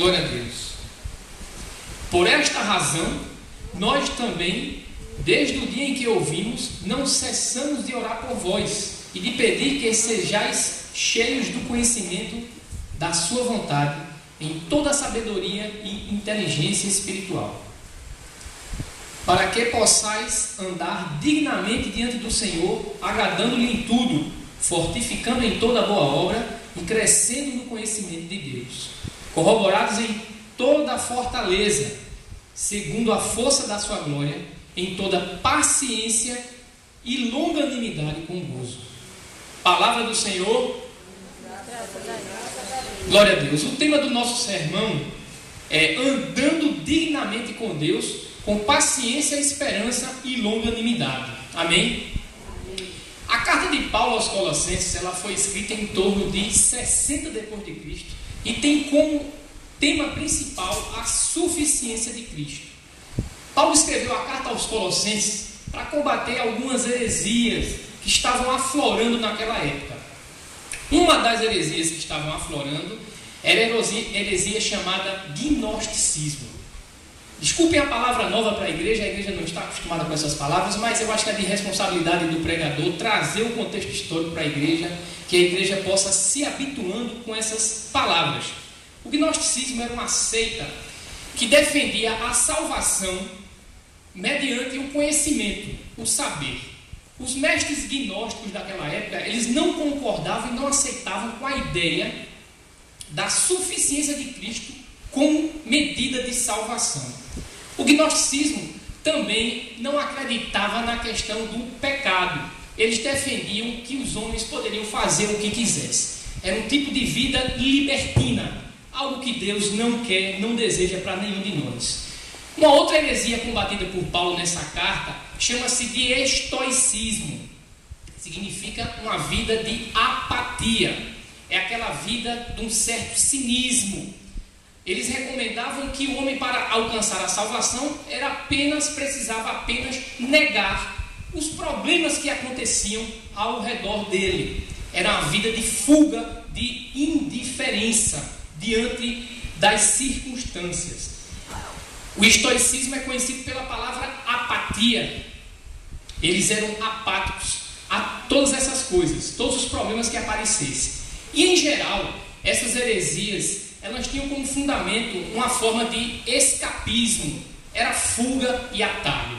Glória a Deus. Por esta razão, nós também, desde o dia em que ouvimos, não cessamos de orar por vós e de pedir que sejais cheios do conhecimento da sua vontade, em toda sabedoria e inteligência espiritual, para que possais andar dignamente diante do Senhor, agradando-lhe em tudo, fortificando em toda boa obra e crescendo no conhecimento de Deus, corroborados em toda a fortaleza, segundo a força da sua glória, em toda paciência e longanimidade com gozo. Palavra do Senhor. Glória a Deus. O tema do nosso sermão é andando dignamente com Deus, com paciência, esperança e longanimidade. Amém? A carta de Paulo aos Colossenses, ela foi escrita em torno de 60 depois de Cristo e tem como tema principal a suficiência de Cristo. Paulo escreveu a carta aos Colossenses para combater algumas heresias que estavam aflorando naquela época. Uma das heresias que estavam aflorando era a heresia chamada gnosticismo. Desculpem a palavra nova para a igreja não está acostumada com essas palavras, mas eu acho que é de responsabilidade do pregador trazer o contexto histórico para a igreja, que a igreja possa se habituando com essas palavras. O gnosticismo era uma seita que defendia a salvação mediante o conhecimento, o saber. Os mestres gnósticos daquela época, eles não concordavam e não aceitavam com a ideia da suficiência de Cristo como medida de salvação. O gnosticismo também não acreditava na questão do pecado. Eles defendiam que os homens poderiam fazer o que quisessem. Era um tipo de vida libertina, algo que Deus não quer, não deseja para nenhum de nós. Uma outra heresia combatida por Paulo nessa carta chama-se de estoicismo. Significa uma vida de apatia. É aquela vida de um certo cinismo. Eles recomendavam que o homem, para alcançar a salvação, precisava apenas negar os problemas que aconteciam ao redor dele. Era uma vida de fuga, de indiferença diante das circunstâncias. O estoicismo é conhecido pela palavra apatia. Eles eram apáticos a todas essas coisas, todos os problemas que aparecessem. E em geral, essas heresias, elas tinham como fundamento uma forma de escapismo, era fuga e atalho.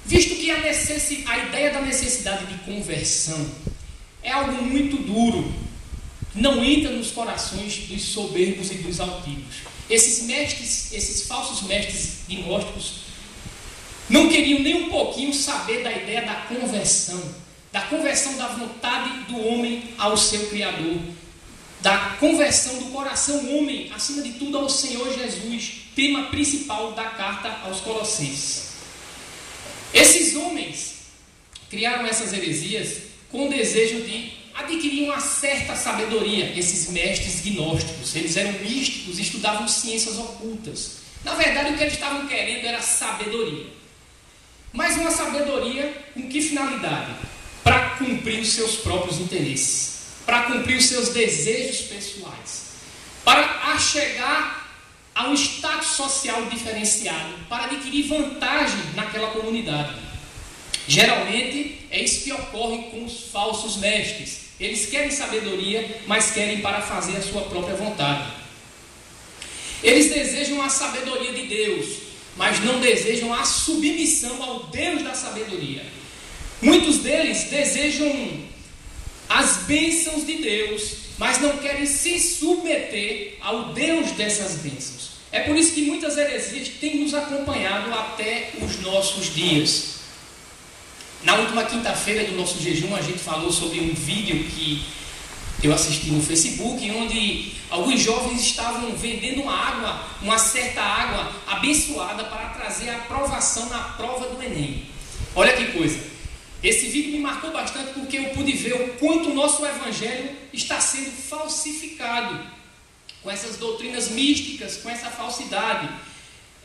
Visto que a ideia da necessidade de conversão é algo muito duro, não entra nos corações dos soberbos e dos altivos. Esses falsos mestres gnósticos não queriam nem um pouquinho saber da ideia da conversão da vontade do homem ao seu Criador, da conversão do coração homem, acima de tudo, ao Senhor Jesus, tema principal da carta aos Colossenses. Esses homens criaram essas heresias com o desejo de adquirir uma certa sabedoria. Esses mestres gnósticos, eles eram místicos, estudavam ciências ocultas. Na verdade, o que eles estavam querendo era sabedoria. Mas uma sabedoria com que finalidade? Para cumprir os seus próprios interesses, para cumprir os seus desejos pessoais, para chegar a um status social diferenciado, para adquirir vantagem naquela comunidade. Geralmente é isso que ocorre com os falsos mestres. Eles querem sabedoria, mas querem para fazer a sua própria vontade. Eles desejam a sabedoria de Deus, mas não desejam a submissão ao Deus da sabedoria. Muitos deles desejam as bênçãos de Deus, mas não querem se submeter ao Deus dessas bênçãos. É por isso que muitas heresias têm nos acompanhado até os nossos dias. Na última quinta-feira do nosso jejum, a gente falou sobre um vídeo que eu assisti no Facebook, onde alguns jovens estavam vendendo uma certa água abençoada para trazer a aprovação na prova do Enem. Olha que coisa! Esse vídeo me marcou bastante porque eu pude ver o quanto o nosso evangelho está sendo falsificado com essas doutrinas místicas, com essa falsidade,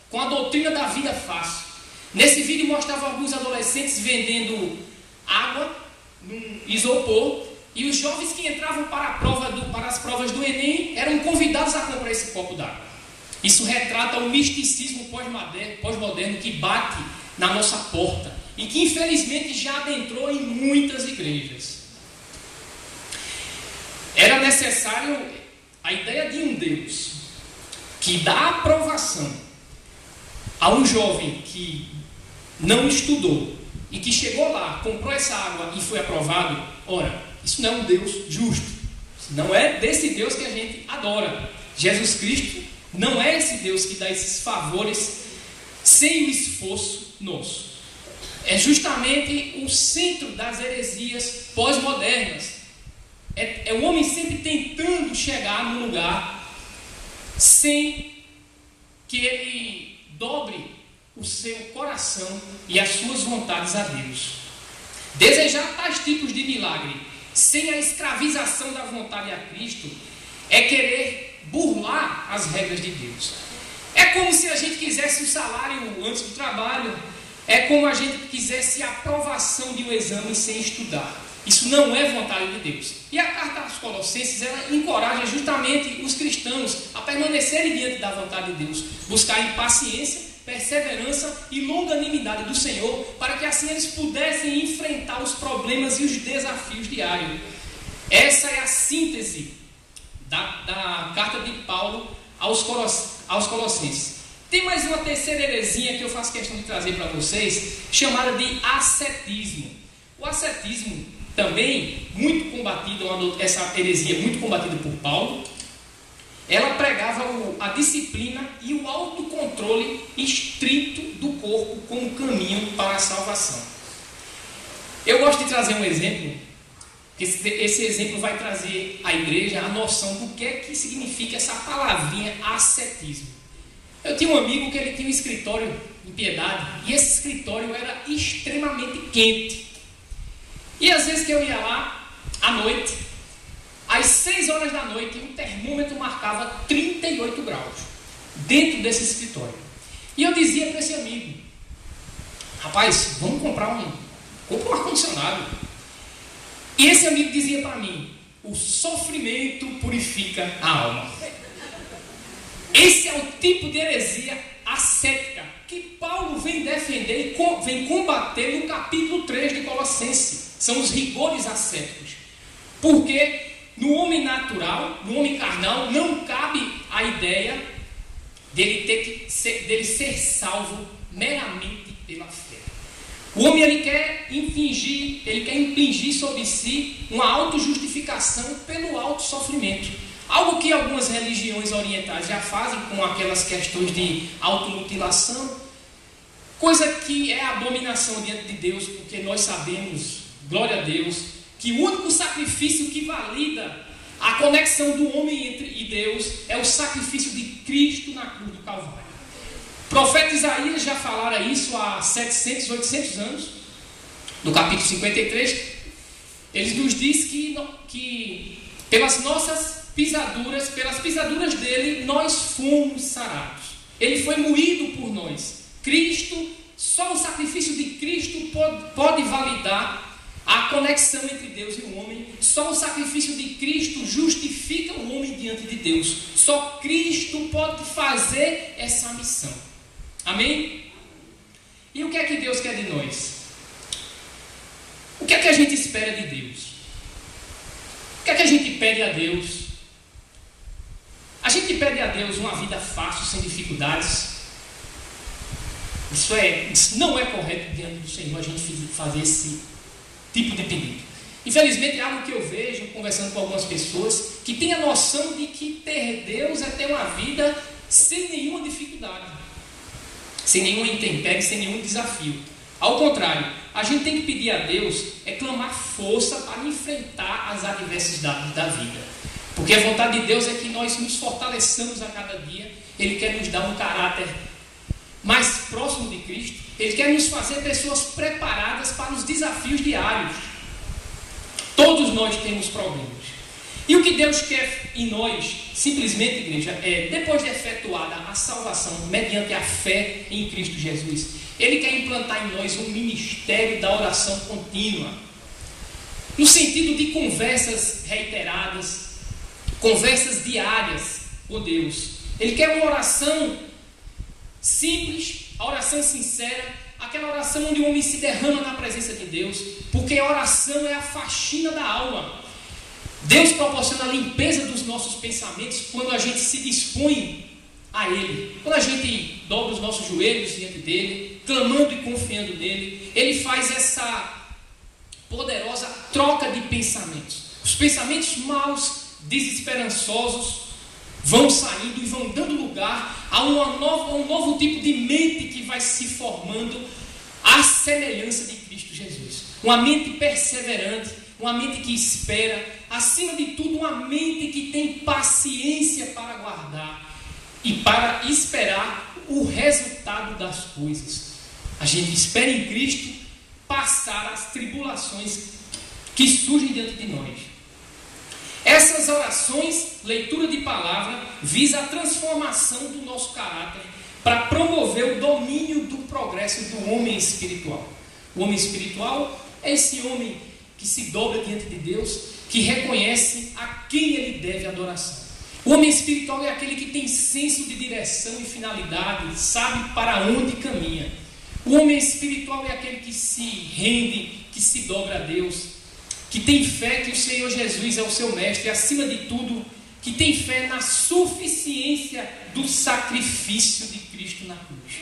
com a doutrina da vida fácil. Nesse vídeo mostrava alguns adolescentes vendendo água num isopor, e os jovens que entravam para as provas do Enem eram convidados a comprar esse copo d'água. Isso retrata o misticismo pós-moderno que bate na nossa porta e que infelizmente já adentrou em muitas igrejas. Era necessário a ideia de um Deus que dá aprovação a um jovem que não estudou e que chegou lá, comprou essa água e foi aprovado. Ora, isso não é um Deus justo. Não é desse Deus que a gente adora. Jesus Cristo não é esse Deus que dá esses favores sem o esforço nosso. É justamente o centro das heresias pós-modernas. É o homem sempre tentando chegar num lugar sem que ele dobre o seu coração e as suas vontades a Deus. Desejar tais tipos de milagre sem a escravização da vontade a Cristo é querer burlar as regras de Deus. É como se a gente quisesse o salário antes do trabalho. É como a gente quisesse a aprovação de um exame sem estudar. Isso não é vontade de Deus. E a carta aos Colossenses, ela encoraja justamente os cristãos a permanecerem diante da vontade de Deus, buscarem paciência, perseverança e longanimidade do Senhor, para que assim eles pudessem enfrentar os problemas e os desafios diários. Essa é a síntese da carta de Paulo aos Colossenses. Tem mais uma terceira heresia que eu faço questão de trazer para vocês, chamada de ascetismo. O ascetismo também muito combatido, essa heresia muito combatida por Paulo. Ela pregava a disciplina e o autocontrole estrito do corpo como caminho para a salvação. Eu gosto de trazer um exemplo, que esse exemplo vai trazer à igreja a noção do que é que significa essa palavrinha ascetismo. Eu tinha um amigo que ele tinha um escritório em Piedade, e esse escritório era extremamente quente. E às vezes que eu ia lá, à noite, às 6 horas da noite, o termômetro marcava 38 graus, dentro desse escritório. E eu dizia para esse amigo: rapaz, vamos compra um ar-condicionado. E esse amigo dizia para mim: o sofrimento purifica a alma. Esse é o tipo de heresia ascética que Paulo vem defender e vem combater no capítulo 3 de Colossenses. São os rigores ascéticos. Porque no homem natural, no homem carnal, não cabe a ideia dele ser salvo meramente pela fé. O homem ele quer impingir sobre si uma autojustificação pelo autossofrimento. Algo que algumas religiões orientais já fazem com aquelas questões de automutilação, coisa que é abominação diante de Deus, porque nós sabemos, glória a Deus, que o único sacrifício que valida a conexão do homem e Deus é o sacrifício de Cristo na cruz do Calvário. O profeta Isaías já falara isso há 700, 800 anos, no capítulo 53. Ele nos diz que pelas nossas pisaduras, pelas pisaduras dele, nós fomos sarados. Ele foi moído por nós. Cristo, só o sacrifício de Cristo pode validar a conexão entre Deus e o homem. Só o sacrifício de Cristo justifica o homem diante de Deus. Só Cristo pode fazer essa missão. Amém? E o que é que Deus quer de nós? O que é que a gente espera de Deus? O que é que a gente pede a Deus? A gente pede a Deus uma vida fácil, sem dificuldades. Isso não é correto diante do Senhor, a gente fazer esse tipo de pedido. Infelizmente é algo que eu vejo conversando com algumas pessoas que têm a noção de que ter Deus é ter uma vida sem nenhuma dificuldade, sem nenhuma intempérie, sem nenhum desafio. Ao contrário, a gente tem que pedir a Deus clamar força para enfrentar as adversidades da vida. Porque a vontade de Deus é que nós nos fortaleçamos a cada dia. Ele quer nos dar um caráter mais próximo de Cristo. Ele quer nos fazer pessoas preparadas para os desafios diários. Todos nós temos problemas. E o que Deus quer em nós, simplesmente, igreja, é, depois de efetuada a salvação mediante a fé em Cristo Jesus, Ele quer implantar em nós um ministério da oração contínua. No sentido de conversas reiteradas, conversas diárias com Deus. Ele quer uma oração simples, a oração sincera, aquela oração onde o homem se derrama na presença de Deus, porque a oração é a faxina da alma. Deus proporciona a limpeza dos nossos pensamentos quando a gente se dispõe a Ele, quando a gente dobra os nossos joelhos diante dEle, clamando e confiando nele. Ele faz essa poderosa troca de pensamentos. Os pensamentos maus, desesperançosos, vão saindo e vão dando lugar a um novo tipo de mente que vai se formando à semelhança de Cristo Jesus. Uma mente perseverante, uma mente que espera, acima de tudo, uma mente que tem paciência para guardar e para esperar o resultado das coisas. A gente espera em Cristo passar as tribulações que surgem diante de nós. Essas orações, leitura de palavra, visa a transformação do nosso caráter para promover o domínio do progresso do homem espiritual. O homem espiritual é esse homem que se dobra diante de Deus, que reconhece a quem ele deve adoração. O homem espiritual é aquele que tem senso de direção e finalidade, sabe para onde caminha. O homem espiritual é aquele que se rende, que se dobra a Deus, que tem fé que o Senhor Jesus é o seu mestre, e acima de tudo, que tem fé na suficiência do sacrifício de Cristo na cruz.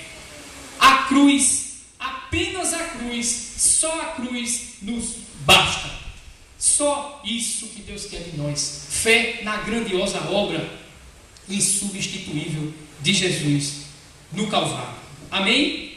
A cruz, apenas a cruz, só a cruz nos basta. Só isso que Deus quer de nós. Fé na grandiosa obra insubstituível de Jesus no Calvário. Amém?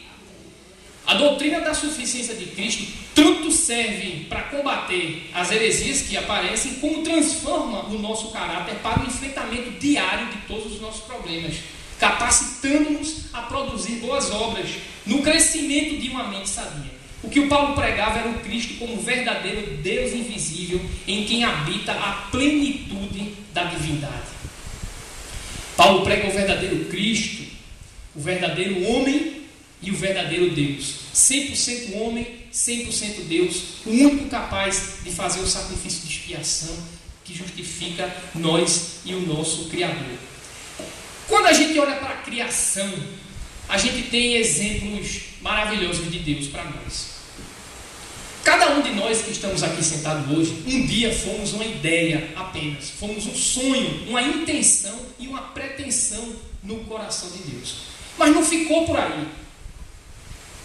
A doutrina da suficiência de Cristo tanto serve para combater as heresias que aparecem, como transforma o nosso caráter para o enfrentamento diário de todos os nossos problemas, capacitando-nos a produzir boas obras no crescimento de uma mente sadia. O que o Paulo pregava era o Cristo como verdadeiro Deus invisível, em quem habita a plenitude da divindade. Paulo prega o verdadeiro Cristo, o verdadeiro homem e o verdadeiro Deus. 100% homem, 100% Deus, o único capaz de fazer o sacrifício de expiação que justifica nós e o nosso Criador. Quando a gente olha para a criação, a gente tem exemplos maravilhosos de Deus para nós. Cada um de nós que estamos aqui sentados hoje, um dia fomos uma ideia apenas, fomos um sonho, uma intenção e uma pretensão no coração de Deus. Mas não ficou por aí.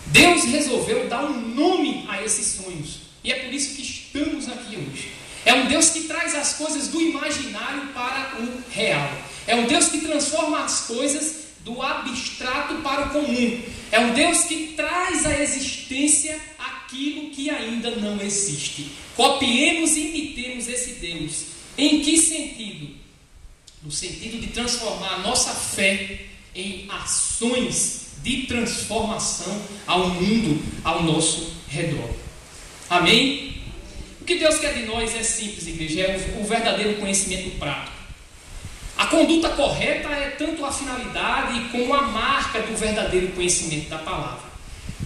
Deus resolveu dar um nome a esses sonhos, e é por isso que estamos aqui hoje. É um Deus que traz as coisas do imaginário para o real. É um Deus que transforma as coisas do abstrato para o comum. É um Deus que traz à existência aquilo que ainda não existe. Copiemos e imitemos esse Deus. Em que sentido? No sentido de transformar a nossa fé em ações de transformação ao mundo ao nosso redor. Amém? O que Deus quer de nós é simples, igreja, é o verdadeiro conhecimento prático. A conduta correta é tanto a finalidade como a marca do verdadeiro conhecimento da palavra.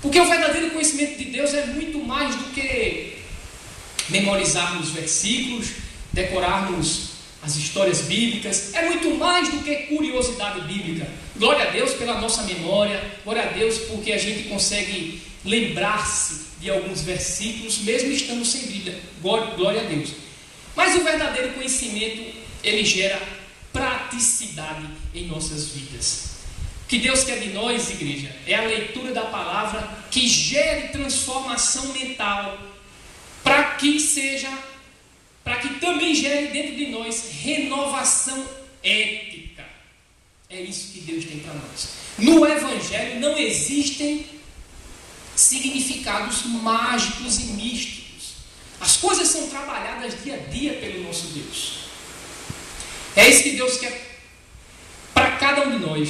Porque o verdadeiro conhecimento de Deus é muito mais do que memorizarmos versículos, decorarmos as histórias bíblicas. É muito mais do que curiosidade bíblica. Glória a Deus pela nossa memória, glória a Deus porque a gente consegue lembrar-se de alguns versículos, mesmo estando sem Bíblia. Glória a Deus. Mas o verdadeiro conhecimento, ele gera praticidade em nossas vidas. O que Deus quer de nós, igreja, é a leitura da palavra que gere transformação mental, para que também gere dentro de nós renovação ética. É isso que Deus tem para nós. No Evangelho não existem significados mágicos e místicos. As coisas são trabalhadas dia a dia pelo nosso Deus. É isso que Deus quer para cada um de nós.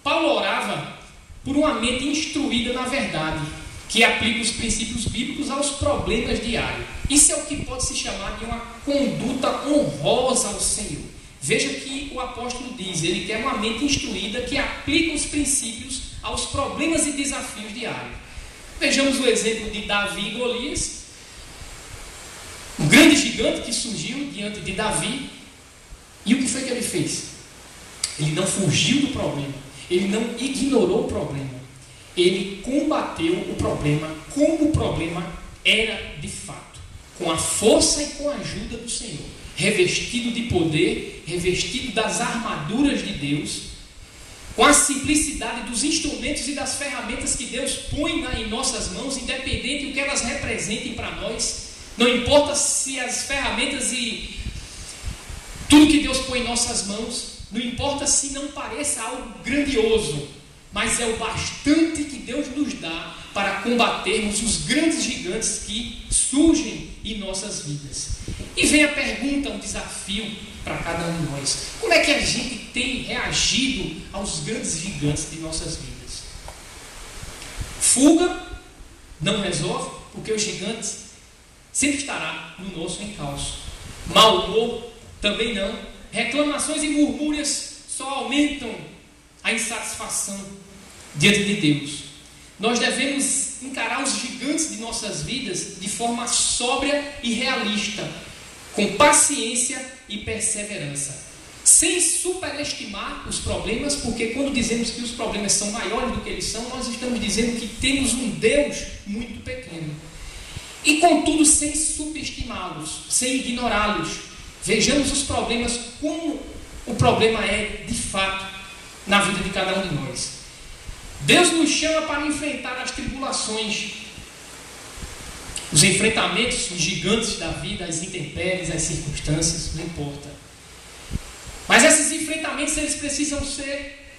Paulo orava por uma mente instruída na verdade, que aplica os princípios bíblicos aos problemas diários. Isso é o que pode se chamar de uma conduta honrosa ao Senhor. Veja que o apóstolo diz, ele quer uma mente instruída que aplica os princípios aos problemas e desafios diários. Vejamos o exemplo de Davi e Golias, um grande gigante que surgiu diante de Davi. E o que foi que ele fez? Ele não fugiu do problema. Ele não ignorou o problema. Ele combateu o problema como o problema era de fato. Com a força e com a ajuda do Senhor. Revestido de poder, revestido das armaduras de Deus, com a simplicidade dos instrumentos e das ferramentas que Deus põe em nossas mãos, independente do que elas representem para nós. Não importa se as ferramentas e tudo que Deus põe em nossas mãos, não importa se não pareça algo grandioso, mas é o bastante que Deus nos dá para combatermos os grandes gigantes que surgem em nossas vidas. E vem a pergunta, um desafio para cada um de nós. Como é que a gente tem reagido aos grandes gigantes de nossas vidas? Fuga não resolve, porque o gigante sempre estará no nosso encalço. Mau humor também não. Reclamações e murmúrias só aumentam a insatisfação diante de Deus. Nós devemos encarar os gigantes de nossas vidas de forma sóbria e realista, com paciência e perseverança, sem superestimar os problemas, porque quando dizemos que os problemas são maiores do que eles são, nós estamos dizendo que temos um Deus muito pequeno. E contudo, sem subestimá-los, sem ignorá-los, vejamos os problemas como o problema é de fato na vida de cada um de nós. Deus nos chama para enfrentar as tribulações, os enfrentamentos, os gigantes da vida, as intempéries, as circunstâncias, não importa. Mas esses enfrentamentos, eles precisam ser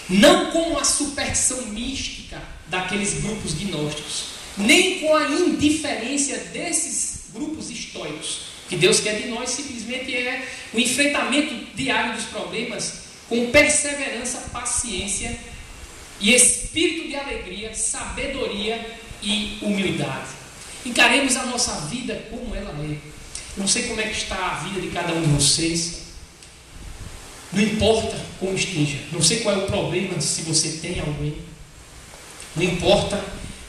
não com a superstição mística daqueles grupos gnósticos, nem com a indiferença desses grupos estoicos. O que Deus quer de nós simplesmente é o enfrentamento diário dos problemas com perseverança, paciência e espírito de alegria, sabedoria e humildade. Encaremos a nossa vida como ela é. Não sei como é que está a vida de cada um de vocês. Não importa como esteja. Não sei qual é o problema, se você tem alguém. Não importa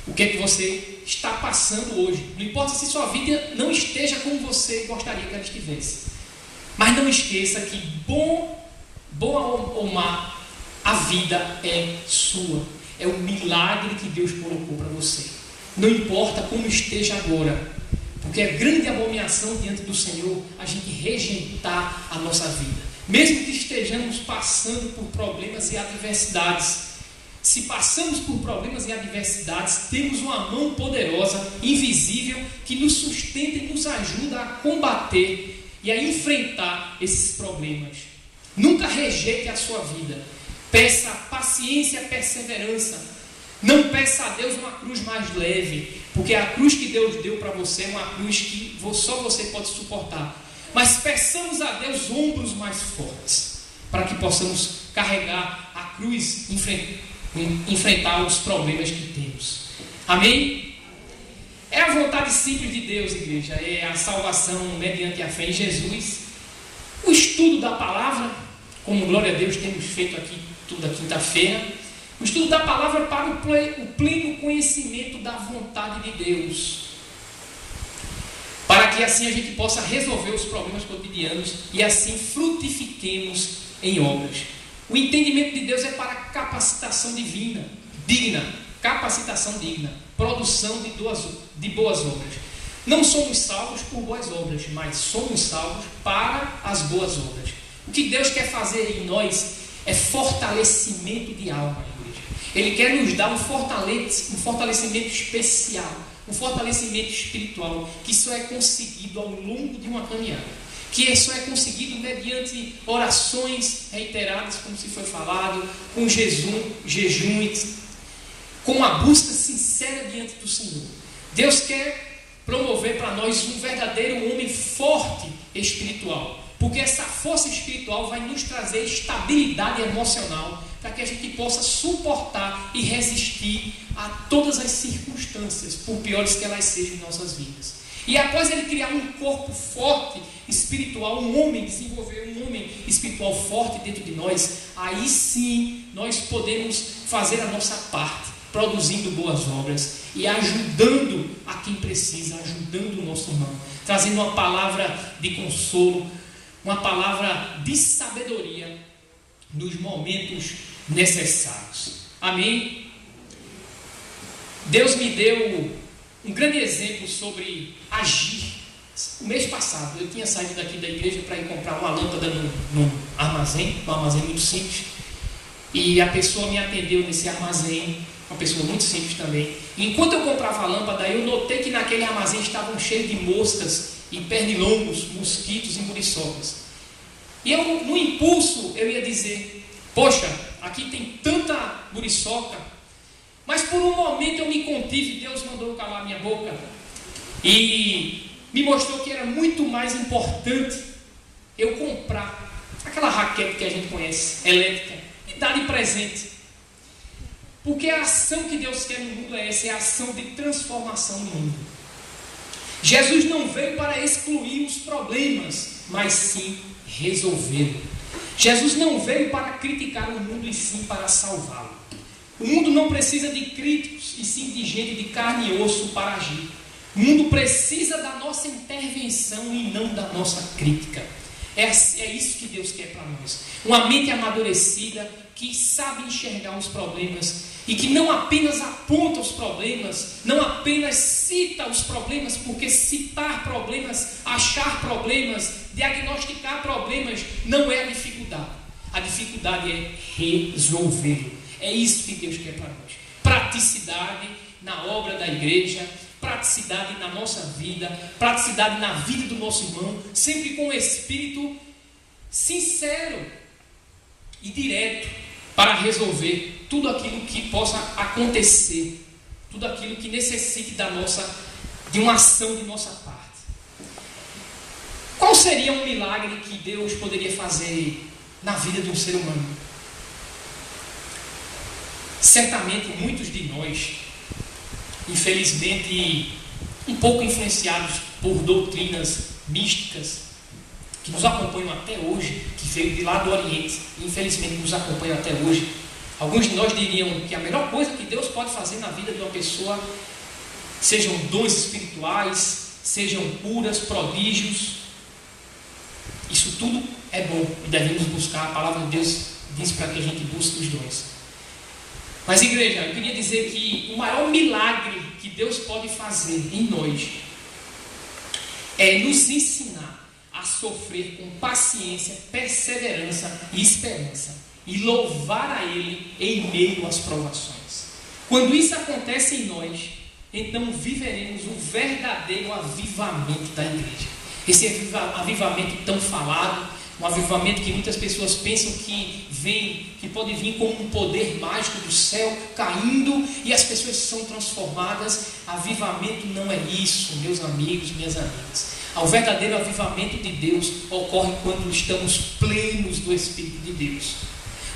o que é que você está passando hoje. Não importa se sua vida não esteja como você gostaria que ela estivesse. Mas não esqueça que bom ou má, a vida é sua. É o milagre que Deus colocou para você. Não importa como esteja agora, porque é grande abominação diante do Senhor a gente rejeitar a nossa vida. Mesmo que estejamos passando por problemas e adversidades. Se passamos por problemas e adversidades, temos uma mão poderosa, invisível, que nos sustenta e nos ajuda a combater e a enfrentar esses problemas. Nunca rejeite a sua vida. Peça paciência e perseverança. Não peça a Deus uma cruz mais leve, porque a cruz que Deus deu para você é uma cruz que só você pode suportar. Mas peçamos a Deus ombros mais fortes, para que possamos carregar a cruz e enfrentar os problemas que temos. Amém? É a vontade simples de Deus, igreja, é a salvação mediante a fé em Jesus. O estudo da palavra, como glória a Deus temos feito aqui toda quinta-feira, o estudo da palavra para o pleno conhecimento da vontade de Deus, para que assim a gente possa resolver os problemas cotidianos e assim frutifiquemos em obras. O entendimento de Deus é para capacitação digna, capacitação digna, produção de boas obras. Não somos salvos por boas obras, mas somos salvos para as boas obras. O que Deus quer fazer em nós é fortalecimento de alma, igreja. Ele quer nos dar um fortalecimento especial, um fortalecimento espiritual, que só é conseguido ao longo de uma caminhada, que só é conseguido mediante orações reiteradas, como se foi falado, com jejum, com uma busca sincera diante do Senhor. Deus quer promover para nós um verdadeiro homem forte espiritual, porque essa força espiritual vai nos trazer estabilidade emocional, para que a gente possa suportar e resistir a todas as circunstâncias, por piores que elas sejam em nossas vidas. E após ele criar um corpo forte espiritual, desenvolver um homem espiritual forte dentro de nós, aí sim nós podemos fazer a nossa parte, produzindo boas obras e ajudando a quem precisa, ajudando o nosso irmão, trazendo uma palavra de consolo, uma palavra de sabedoria nos momentos necessários. Amém? Deus me deu um grande exemplo sobre agir. O mês passado eu tinha saído daqui da igreja para ir comprar uma lâmpada num armazém, um armazém muito simples, e a pessoa me atendeu nesse armazém, uma pessoa muito simples também. E enquanto eu comprava a lâmpada, eu notei que naquele armazém estavam cheios de moscas e pernilongos, mosquitos e muriçocas. E eu, no impulso, eu ia dizer: poxa, aqui tem tanta muriçoca. Mas por um momento eu me contive, Deus mandou calar minha boca e me mostrou que era muito mais importante eu comprar aquela raquete que a gente conhece, elétrica, e dar de presente. Porque a ação que Deus quer no mundo é essa, é a ação de transformação no mundo. Jesus não veio para excluir os problemas, mas sim resolvê-los. Jesus não veio para criticar o mundo, e sim para salvá-lo. O mundo não precisa de críticos, e sim de gente de carne e osso para agir. O mundo precisa da nossa intervenção e não da nossa crítica. É isso que Deus quer para nós. Uma mente amadurecida que sabe enxergar os problemas e que não apenas aponta os problemas, não apenas cita os problemas, porque citar problemas, achar problemas, diagnosticar problemas não é a dificuldade. A dificuldade é resolvê-lo. É isso que Deus quer para nós. Praticidade na obra da igreja, praticidade na nossa vida, praticidade na vida do nosso irmão, sempre com um espírito sincero e direto para resolver tudo aquilo que possa acontecer, tudo aquilo que necessite de uma ação de nossa parte. Qual seria um milagre que Deus poderia fazer na vida de um ser humano? Certamente muitos de nós, infelizmente, um pouco influenciados por doutrinas místicas que nos acompanham até hoje, que veio de lá do Oriente, e infelizmente nos acompanham até hoje. Alguns de nós diriam que a melhor coisa que Deus pode fazer na vida de uma pessoa sejam dons espirituais, sejam curas, prodígios. Isso tudo é bom e devemos buscar. A palavra de Deus diz para que a gente busque os dons. Mas, igreja, eu queria dizer que o maior milagre que Deus pode fazer em nós é nos ensinar a sofrer com paciência, perseverança e esperança, e louvar a Ele em meio às provações. Quando isso acontece em nós, então viveremos o verdadeiro avivamento da igreja. Esse avivamento tão falado, um avivamento que muitas pessoas pensam que pode vir como um poder mágico do céu caindo e as pessoas são transformadas. Avivamento não é isso, meus amigos, minhas amigas. O verdadeiro avivamento de Deus ocorre quando estamos plenos do Espírito de Deus.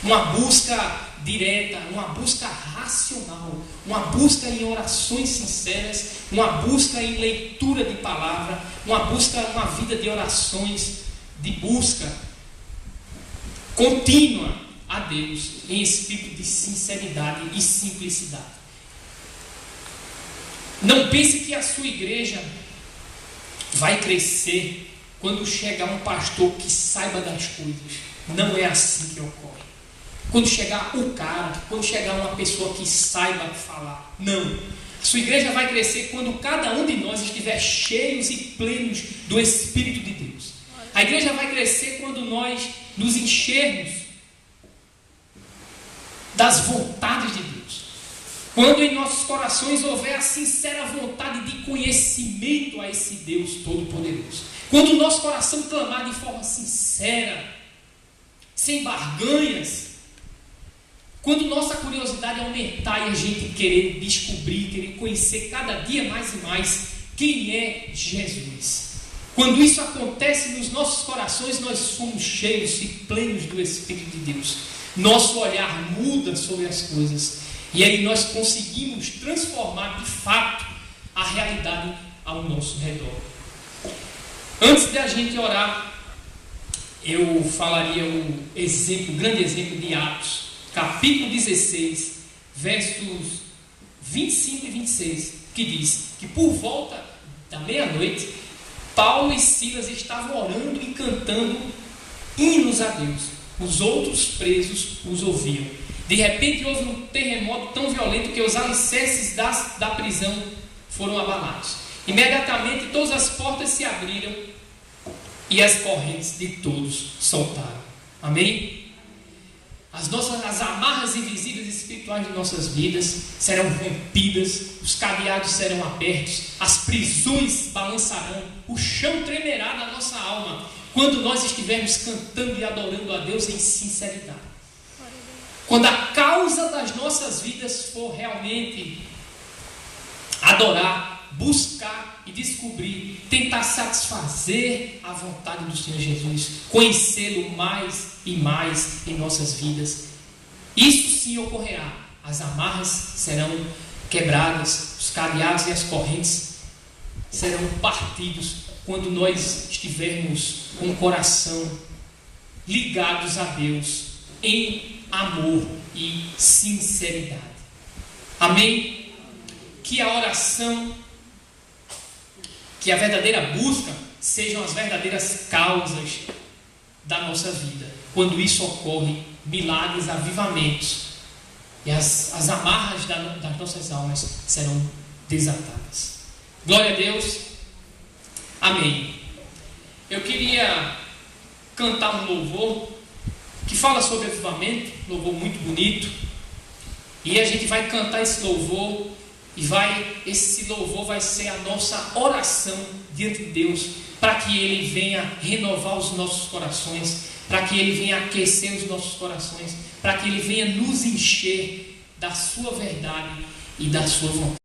Uma busca direta, uma busca racional, uma busca em orações sinceras, uma busca em leitura de palavra, uma vida de orações, de busca contínua a Deus, em espírito de sinceridade e simplicidade. Não pense que a sua igreja vai crescer quando chegar um pastor que saiba das coisas. Não é assim que ocorre. Quando chegar o cara, quando chegar uma pessoa que saiba falar. Não. A sua igreja vai crescer quando cada um de nós estiver cheios e plenos do Espírito de Deus. A igreja vai crescer quando nós nos enchermos das vontades de Deus. Quando em nossos corações houver a sincera vontade de conhecimento a esse Deus Todo-Poderoso. Quando o nosso coração clamar de forma sincera, sem barganhas. Quando nossa curiosidade aumentar e a gente querer descobrir, querer conhecer cada dia mais e mais quem é Jesus. Quando isso acontece nos nossos corações, nós somos cheios e plenos do Espírito de Deus. Nosso olhar muda sobre as coisas. E aí nós conseguimos transformar de fato a realidade ao nosso redor. Antes de a gente orar, eu falaria o grande exemplo de Atos, capítulo 16, versos 25 e 26, que diz que por volta da meia-noite, Paulo e Silas estavam orando e cantando hinos a Deus. os outros presos os ouviam. De repente houve um terremoto tão violento que os alicerces da prisão foram abalados. Imediatamente todas as portas se abriram e as correntes de todos soltaram. Amém? As amarras invisíveis e espirituais de nossas vidas serão rompidas, os cadeados serão abertos, as prisões balançarão, o chão tremerá na nossa alma, quando nós estivermos cantando e adorando a Deus em sinceridade. Quando a causa das nossas vidas for realmente adorar, buscar e descobrir, tentar satisfazer a vontade do Senhor Jesus, conhecê-lo mais e mais em nossas vidas, isso sim ocorrerá. As amarras serão quebradas, os cadeados e as correntes serão partidos quando nós estivermos com o coração ligados a Deus em amor e sinceridade. Amém? Que a oração, que a verdadeira busca sejam as verdadeiras causas da nossa vida. Quando isso ocorre, milagres, avivamentos e as amarras das nossas almas serão desatadas. Glória a Deus. Amém. Eu queria cantar um louvor que fala sobre avivamento, louvor muito bonito, e a gente vai cantar esse louvor e esse louvor vai ser a nossa oração diante de Deus, para que Ele venha renovar os nossos corações, para que Ele venha aquecer os nossos corações, para que Ele venha nos encher da sua verdade e da sua vontade.